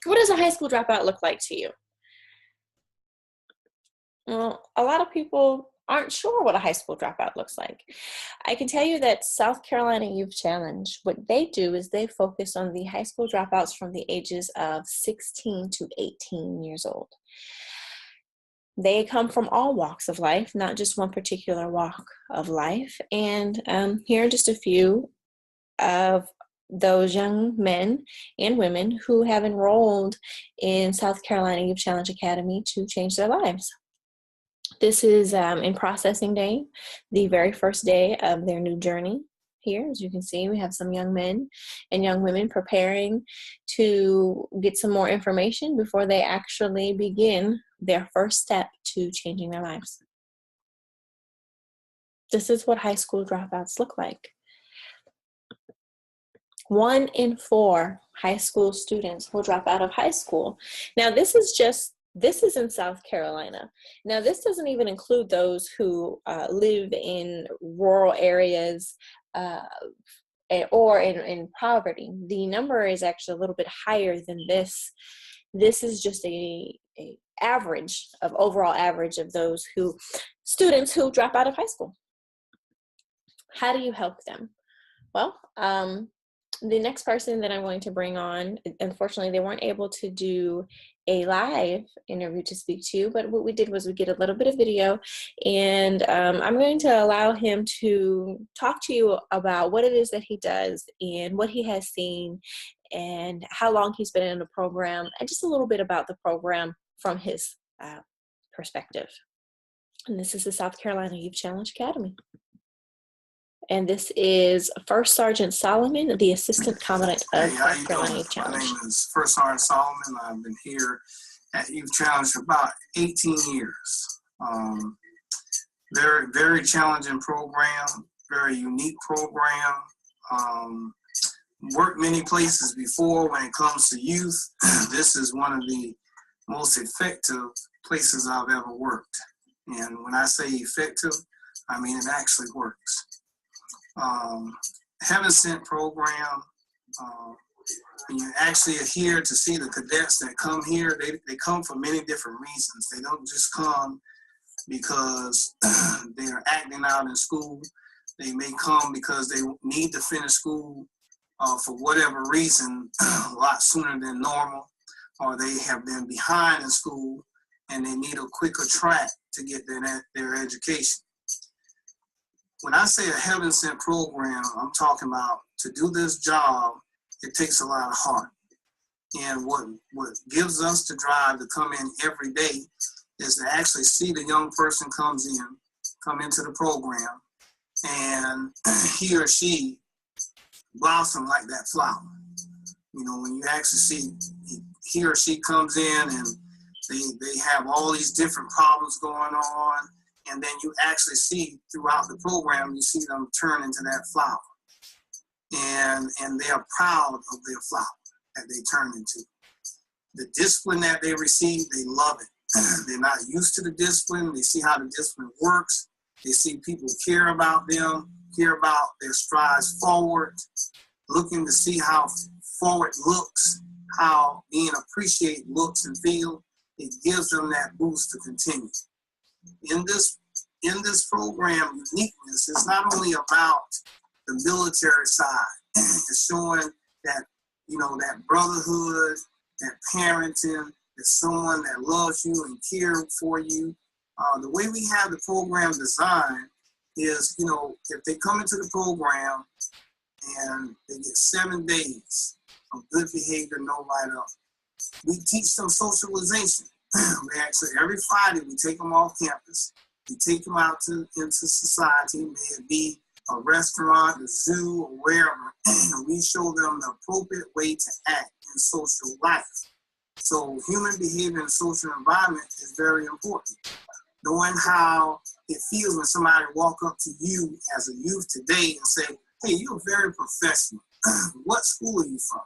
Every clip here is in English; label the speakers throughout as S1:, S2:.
S1: What does a high school dropout look like to you? Well, a lot of people aren't sure what a high school dropout looks like. I can tell you that South Carolina Youth Challenge, what they do is they focus on the high school dropouts from the ages of 16 to 18 years old. They come from all walks of life, not just one particular walk of life. And here are just a few of those young men and women who have enrolled in South Carolina Youth Challenge Academy to change their lives. This is in processing day, the very first day of their new journey. Here, as you can see, we have some young men and young women preparing to get some more information before they actually begin their first step to changing their lives. This is what high school dropouts look like. 1 in 4 high school students will drop out of high school. Now, this is in South Carolina. Now, this doesn't even include those who live in rural areas or in poverty. The number is actually a little bit higher than this. This is just a average of overall average of those students who drop out of high school. How do you help them? Well, the next person that I'm going to bring on, unfortunately, they weren't able to do a live interview to speak to, but what we did was we get a little bit of video, and I'm going to allow him to talk to you about what it is that he does and what he has seen and how long he's been in the program, and just a little bit about the program from his perspective. And this is the South Carolina Youth Challenge Academy. And this is First Sergeant Solomon, the Assistant Commandant of South Carolina Youth Challenge.
S2: My name is First Sergeant Solomon. I've been here at Youth Challenge for about 18 years. Very, very challenging program, very unique program. Worked many places before when it comes to youth. This is one of the most effective places I've ever worked. And when I say effective, I mean it actually works. Heaven Sent program. When you actually are here to see the cadets that come here, they come for many different reasons. They don't just come because they're acting out in school. They may come because they need to finish school for whatever reason a lot sooner than normal, or they have been behind in school and they need a quicker track to get their education. When I say a heaven sent program, I'm talking about to do this job, it takes a lot of heart. And what gives us the drive to come in every day is to actually see the young person come into the program, and he or she blossom like that flower. You know, when you actually see he or she comes in and they have all these different problems going on, and then you actually see throughout the program, you see them turn into that flower. And they are proud of their flower that they turn into. The discipline that they receive, they love it. They're not used to the discipline. They see how the discipline works. They see people care about them, care about their strides forward, looking to see how forward looks, how being appreciated looks and feel. It gives them that boost to continue. In this program, uniqueness is not only about the military side. It's showing that, you know, that brotherhood, that parenting, that someone that loves you and cares for you. The way we have the program designed is, you know, if they come into the program and they get 7 days of good behavior, no write-up, we teach them socialization. We actually, every Friday, we take them off campus. We take them out into society, may it be a restaurant, a zoo, or wherever, and we show them the appropriate way to act in social life. So human behavior in social environment is very important. Knowing how it feels when somebody walk up to you as a youth today and say, hey, you're very professional. What school are you from?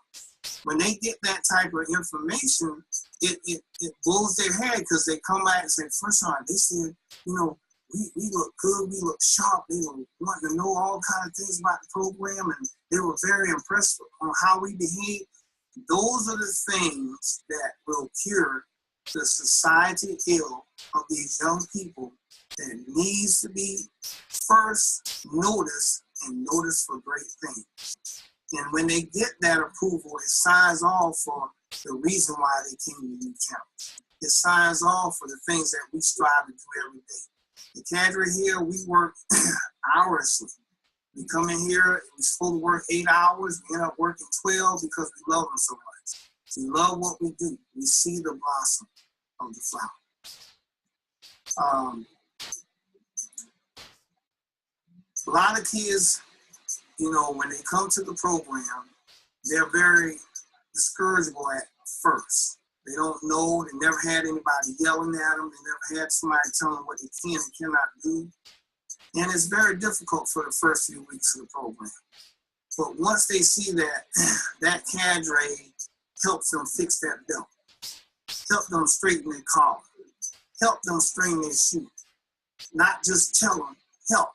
S2: When they get that type of information, it blows their head, because they come back and say, first time, they said, you know, we look good, we look sharp, they were wanting to know all kinds of things about the program, and they were very impressed on how we behave. Those are the things that will cure the society ill of these young people that needs to be first noticed and noticed for great things. And when they get that approval, it signs off for the reason why they came to Youth Challenge. It signs off for the things that we strive to do every day. The cadre here, we work hourly. We come in here, we're supposed to work 8 hours, we end up working 12 because we love them so much. We love what we do. We see the blossom of the flower. A lot of kids, you know, when they come to the program, they're very discourageable at first. They don't know, they never had anybody yelling at them, they never had somebody telling them what they can and cannot do. And it's very difficult for the first few weeks of the program. But once they see that that cadre helps them fix that belt, help them straighten their collar, help them string their shoe, not just tell them, help.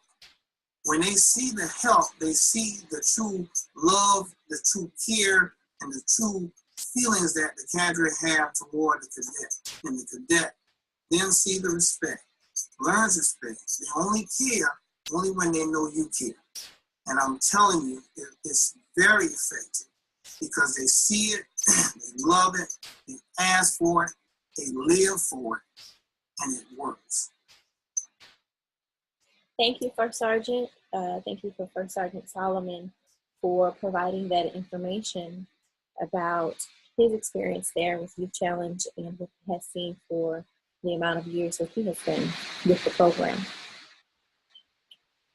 S2: When they see the help, they see the true love, the true care, and the true feelings that the cadre have toward the cadet. And the cadet then see the respect, learns respect. They only care only when they know you care. And I'm telling you, it's very effective because they see it, they love it, they ask for it, they live for it, and it works.
S1: Thank you, First Sergeant. Thank you for First Sergeant Solomon for providing that information about his experience there with Youth Challenge and what he has seen for the amount of years that he has been with the program.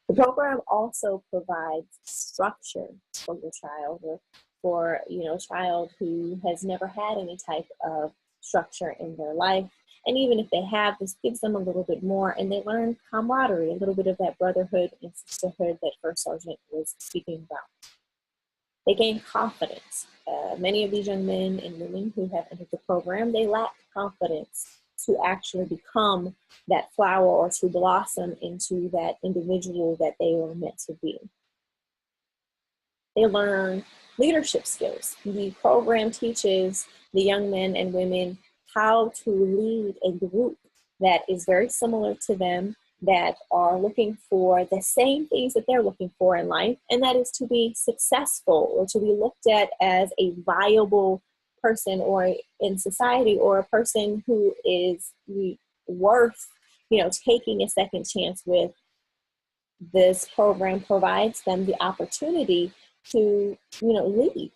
S1: The program also provides structure for your child, or for a child who has never had any type of structure in their life. And even if they have, this gives them a little bit more, and they learn camaraderie, a little bit of that brotherhood and sisterhood that First Sergeant was speaking about. They gain confidence. Many of these young men and women who have entered the program, they lack confidence to actually become that flower or to blossom into that individual that they were meant to be. They learn leadership skills. The program teaches the young men and women how to lead a group that is very similar to them, that are looking for the same things that they're looking for in life, and that is to be successful or to be looked at as a viable person or in society, or a person who is worth taking a second chance with. This program provides them the opportunity to lead.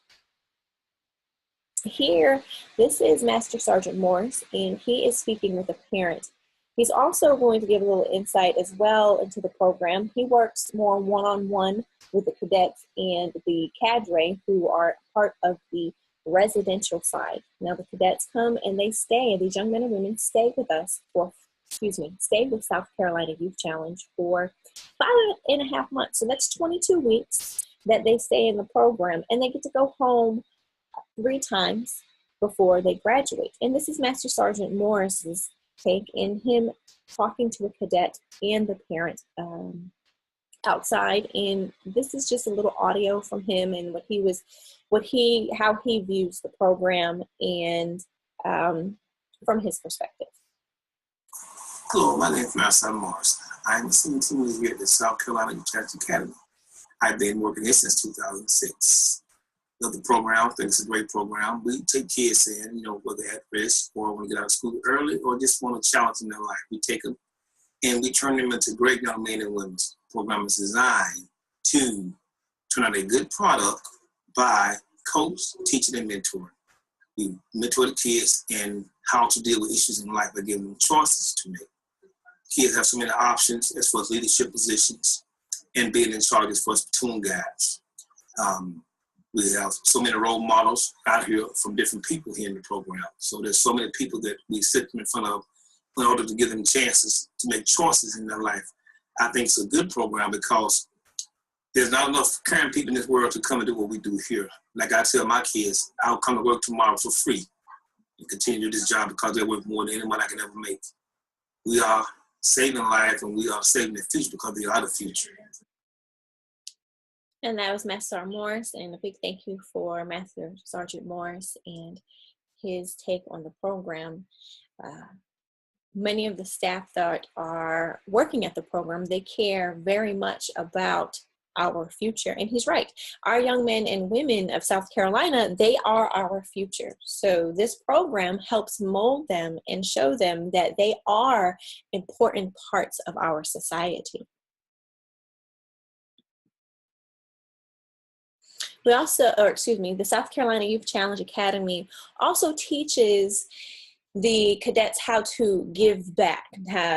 S1: Here, this is Master Sergeant Morris, and he is speaking with a parent. He's also going to give a little insight as well into the program. He works more one-on-one with the cadets and the cadre, who are part of the residential side. Now, the cadets come and they stay, these young men and women stay with us stay with South Carolina Youth Challenge for 5.5 months. So that's 22 weeks that they stay in the program, and they get to go home 3 times before they graduate. And this is Master Sergeant Morris's take in him talking to a cadet and the parent outside. And this is just a little audio from him and how he views the program and from his perspective.
S3: Hello, my name is Master Morris. I'm a senior team leader here at the South Carolina Youth Challenge Academy. I've been working here since 2006. Love the program. I think it's a great program. We take kids in, whether at risk or want to get out of school early or just want a challenge in their life. We take them and we turn them into great young men and women. The program is designed to turn out a good product by coach, teaching, and mentoring. We mentor the kids in how to deal with issues in life by giving them choices to make. Kids have so many options as far as leadership positions and being in charge as far as platoon guides. We have so many role models out here from different people here in the program. So there's so many people that we sit them in front of in order to give them chances to make choices in their life. I think it's a good program because there's not enough kind people in this world to come and do what we do here. Like I tell my kids, I'll come to work tomorrow for free and continue to do this job because they're worth more than anyone I can ever make. We are saving life and we are saving the future because they are the future.
S1: And that was Master Sergeant Morris, and a big thank you for Master Sergeant Morris and his take on the program. Many of the staff that are working at the program, they care very much about our future. And he's right. Our young men and women of South Carolina, they are our future. So this program helps mold them and show them that they are important parts of our society. We also, the South Carolina Youth Challenge Academy also teaches the cadets how to give back.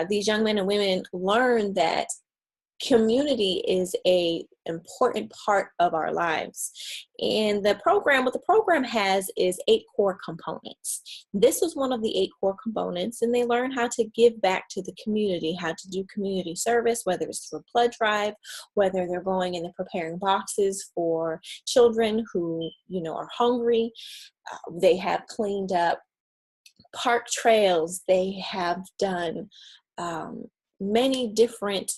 S1: These young men and women learn that community is an important part of our lives. And what the program has is 8 core components. This is one of the 8 core components, and they learn how to give back to the community, how to do community service, whether it's through a blood drive, whether they're going and they're preparing boxes for children who, are hungry. They have cleaned up park trails. They have done many different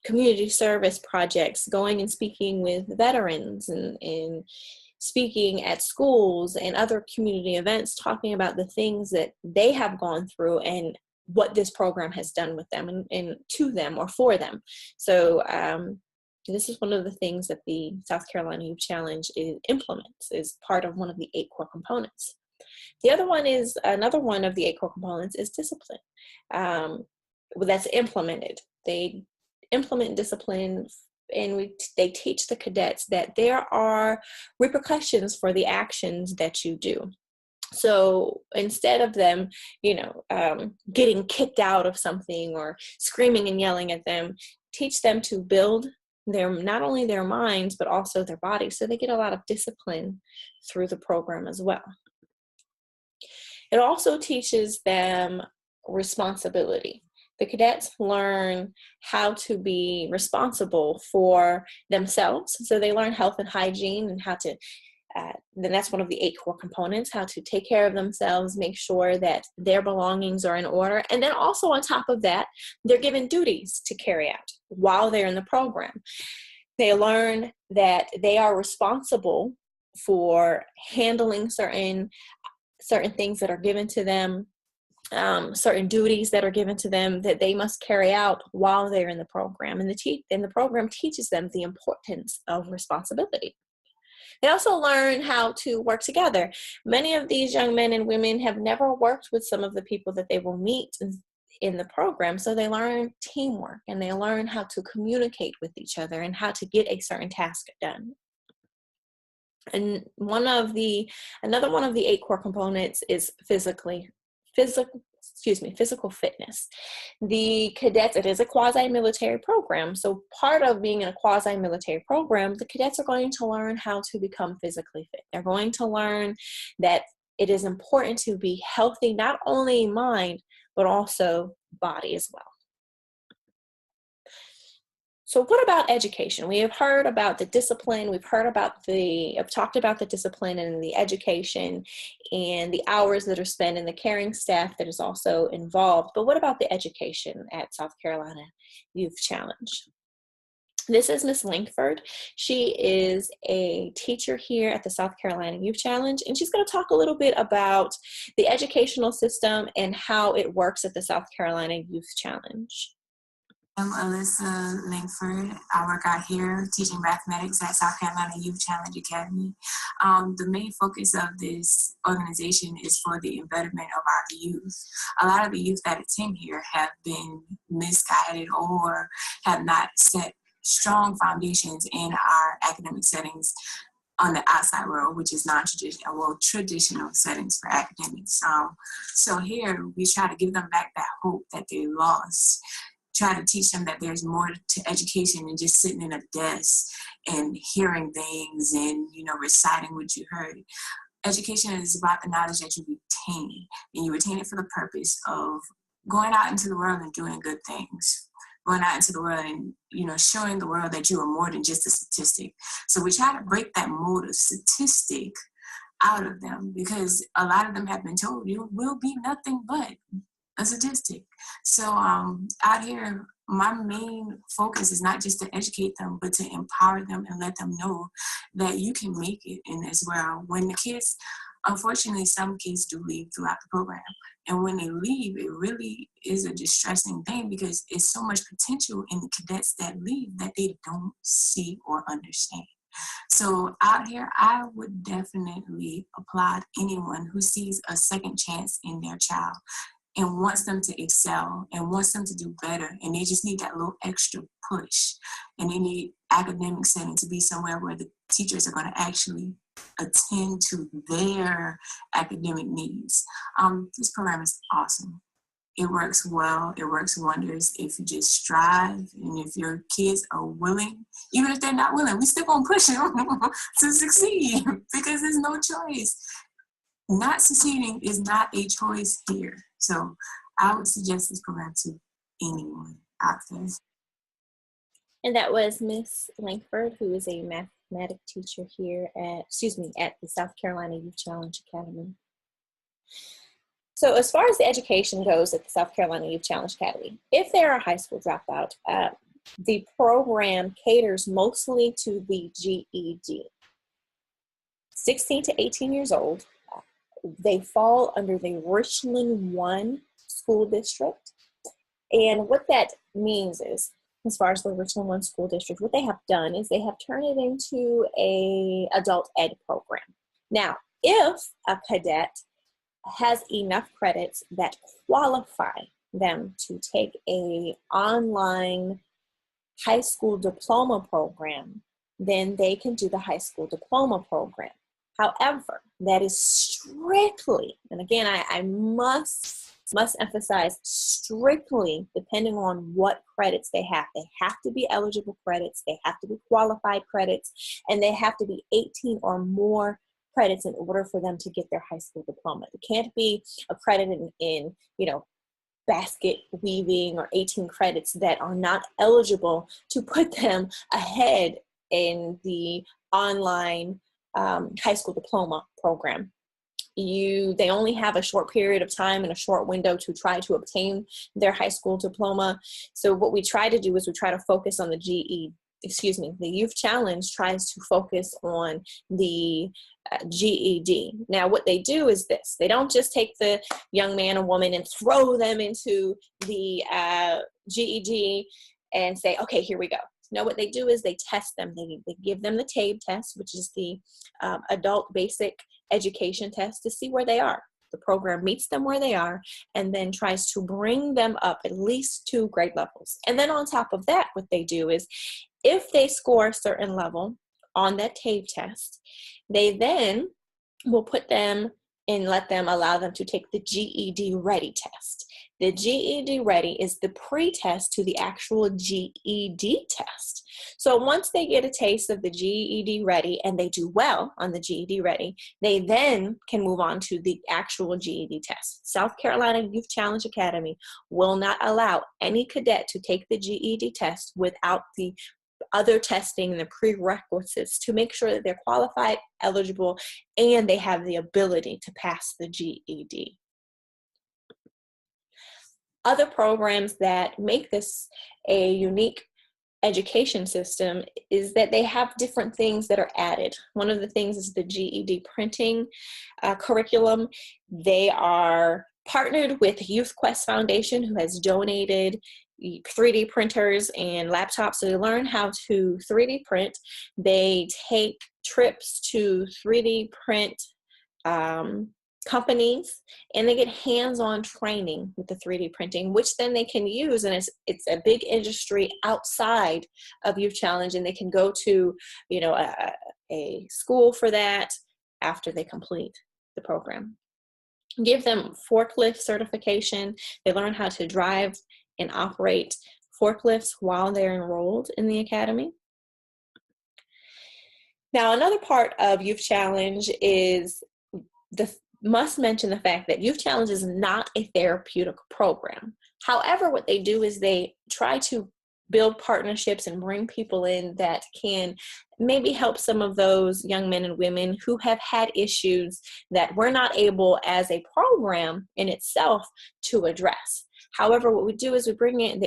S1: community service projects, going and speaking with veterans and speaking at schools and other community events, talking about the things that they have gone through and what this program has done with them and to them or for them. So this is one of the things that the South Carolina Youth Challenge implements, is part of one of the 8 core components. The other one is, another one of the 8 core components is discipline. That's implemented. They implement discipline, and they teach the cadets that there are repercussions for the actions that you do. So instead of them, getting kicked out of something or screaming and yelling at them, teach them to build not only their minds, but also their bodies. So they get a lot of discipline through the program as well. It also teaches them responsibility. The cadets learn how to be responsible for themselves. So they learn health and hygiene and how to, then that's one of the 8 core components, how to take care of themselves, make sure that their belongings are in order. And then also on top of that, they're given duties to carry out while they're in the program. They learn that they are responsible for handling certain things that are given to them, certain duties that are given to them that they must carry out while they're in the program. And the program teaches them the importance of responsibility. They also learn how to work together. Many of these young men and women have never worked with some of the people that they will meet in the program. So they learn teamwork, and they learn how to communicate with each other and how to get a certain task done. And another one of the 8 core components is physical fitness. The cadets, it is a quasi-military program. So part of being in a quasi-military program, the cadets are going to learn how to become physically fit. They're going to learn that it is important to be healthy, not only mind, but also body as well. So what about education? We have heard about the discipline. We've talked about the discipline and the education and the hours that are spent, and the caring staff that is also involved. But what about the education at South Carolina Youth Challenge? This is Miss Langford. She is a teacher here at the South Carolina Youth Challenge, and she's going to talk a little bit about the educational system and how it works at the South Carolina Youth Challenge.
S4: I'm Alyssa Langford. I work out here teaching mathematics at South Carolina Youth Challenge Academy. The main focus of this organization is for the betterment of our youth. A lot of the youth that attend here have been misguided or have not set strong foundations in our academic settings on the outside world, which is non-traditional, traditional settings for academics. So here we try to give them back that hope that they lost. Try to teach them that there's more to education than just sitting in a desk and hearing things and, reciting what you heard. Education is about the knowledge that you retain, and you retain it for the purpose of going out into the world and doing good things. Going out into the world and, showing the world that you are more than just a statistic. So we try to break that mold of statistic out of them, because a lot of them have been told you will be nothing but a statistic. So out here, my main focus is not just to educate them, but to empower them and let them know that you can make it in this world. When the kids, unfortunately, some kids do leave throughout the program. And when they leave, it really is a distressing thing because it's so much potential in the cadets that leave that they don't see or understand. So out here, I would definitely applaud anyone who sees a second chance in their child and wants them to excel and wants them to do better. And they just need that little extra push. And they need academic setting to be somewhere where the teachers are going to actually attend to their academic needs. This program is awesome. It works well. It works wonders if you just strive and if your kids are willing. Even if they're not willing, we still gonna push them to succeed because there's no choice. Not succeeding is not a choice here. So I would suggest this program to anyone out there.
S1: And that was Miss Langford, who is a mathematics teacher here at the South Carolina Youth Challenge Academy. So as far as the education goes at the South Carolina Youth Challenge Academy, if they're a high school dropout, the program caters mostly to the GED. 16 to 18 years old, they fall under the Richland 1 school district. And what that means is, as far as the Richland 1 school district, what they have done is they have turned it into a adult ed program. Now, if a cadet has enough credits that qualify them to take a online high school diploma program, then they can do the high school diploma program. However, that is strictly, and again, I must emphasize, strictly depending on what credits they have. They have to be eligible credits, they have to be qualified credits, and they have to be 18 or more credits in order for them to get their high school diploma. It can't be a credit in basket weaving or 18 credits that are not eligible to put them ahead in the online high school diploma program. They only have a short period of time and a short window to try to obtain their high school diploma. So what we try to do is we try to focus on the Youth Challenge tries to focus on the GED. Now, what they do is this. They don't just take the young man or woman and throw them into the GED and say, okay, here we go. No, what they do is they test them. They give them the TABE test, which is the adult basic education test, to see where they are. The program meets them where they are and then tries to bring them up at least 2 grade levels. And then on top of that, what they do is if they score a certain level on that TABE test, they then will put them and allow them to take the GED Ready test. The GED Ready is the pre-test to the actual GED test. So once they get a taste of the GED Ready and they do well on the GED Ready, they then can move on to the actual GED test. South Carolina Youth Challenge Academy will not allow any cadet to take the GED test without the other testing and the prerequisites to make sure that they're qualified, eligible, and they have the ability to pass the GED. Other programs that make this a unique education system is that they have different things that are added. One of the things is the GED printing curriculum. They are partnered with Youth Quest Foundation, who has donated 3D printers and laptops, so they learn how to 3D print. They take trips to 3D print companies, and they get hands-on training with the 3D printing, which then they can use, and it's a big industry outside of Youth Challenge, and they can go to a school for that after they complete the program. Give them forklift certification. They learn how to drive and operate forklifts while they're enrolled in the academy. Now, another part of Youth Challenge is must mention the fact that Youth Challenge is not a therapeutic program. However, what they do is they try to build partnerships and bring people in that can maybe help some of those young men and women who have had issues that we're not able as a program in itself to address. However, what we do is we bring in,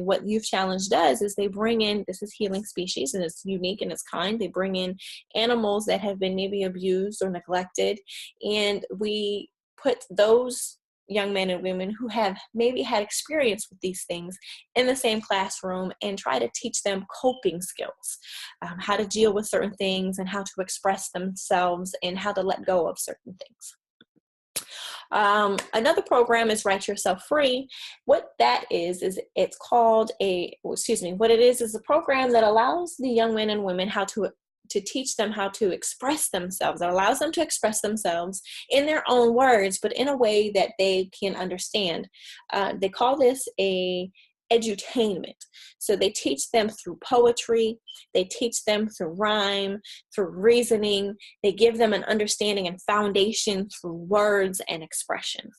S1: what Youth Challenge does is they bring in, this is healing species and it's unique and it's kind. They bring in animals that have been maybe abused or neglected, and we put those young men and women who have maybe had experience with these things in the same classroom and try to teach them coping skills, how to deal with certain things and how to express themselves and how to let go of certain things. Another program is Write Yourself Free. What that is it's called what it is a program that allows the young men and women to teach them how to express themselves. It allows them to express themselves in their own words, but in a way that they can understand. They call this a edutainment. So they teach them through poetry, they teach them through rhyme, through reasoning, they give them an understanding and foundation through words and expression.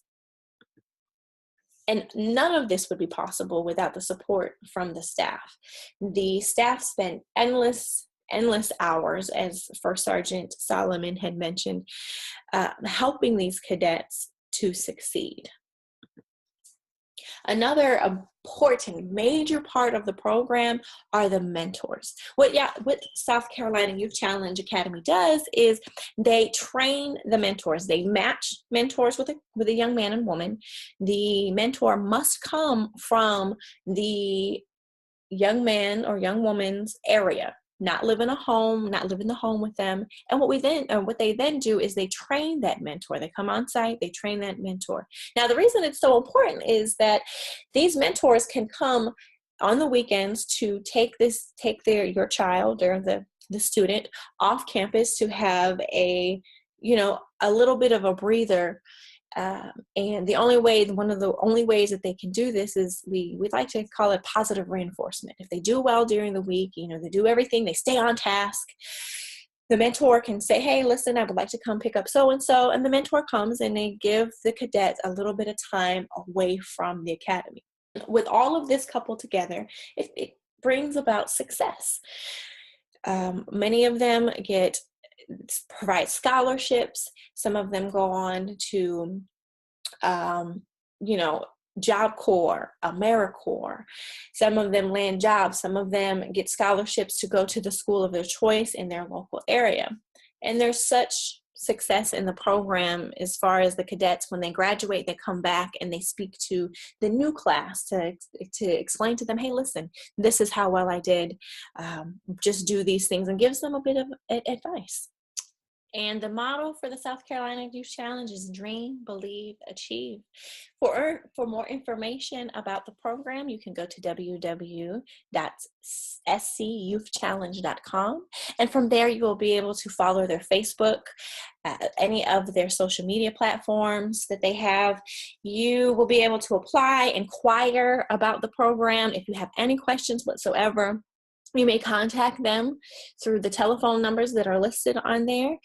S1: And none of this would be possible without the support from the staff. The staff spent endless hours, as First Sergeant Solomon had mentioned, helping these cadets to succeed. Another important major part of the program are the mentors. What South Carolina Youth Challenge Academy does is they train the mentors. They match mentors with a young man and woman. The mentor must come from the young man or young woman's area, not live in the home with them. And what they then do is they train that mentor. They come on site, they train that mentor. Now, the reason it's so important is that these mentors can come on the weekends to take your child or the student off campus to have a little bit of a breather. And one of the only ways that they can do this is we like to call it positive reinforcement. If they do well during the week, they do everything, they stay on task, the mentor can say, hey, listen, I would like to come pick up so-and-so. And the mentor comes and they give the cadets a little bit of time away from the academy. With all of this coupled together, it brings about success. Many of them provide scholarships. Some of them go on to, Job Corps, AmeriCorps. Some of them land jobs. Some of them get scholarships to go to the school of their choice in their local area. And there's such success in the program as far as the cadets, when they graduate, they come back and they speak to the new class to explain to them, hey, listen, this is how well I did. Just do these things, and gives them a bit of advice. And the motto for the South Carolina Youth Challenge is dream, believe, achieve. For more information about the program, you can go to www.scyouthchallenge.com. And from there, you will be able to follow their Facebook, any of their social media platforms that they have. You will be able to apply, inquire about the program. If you have any questions whatsoever, you may contact them through the telephone numbers that are listed on there.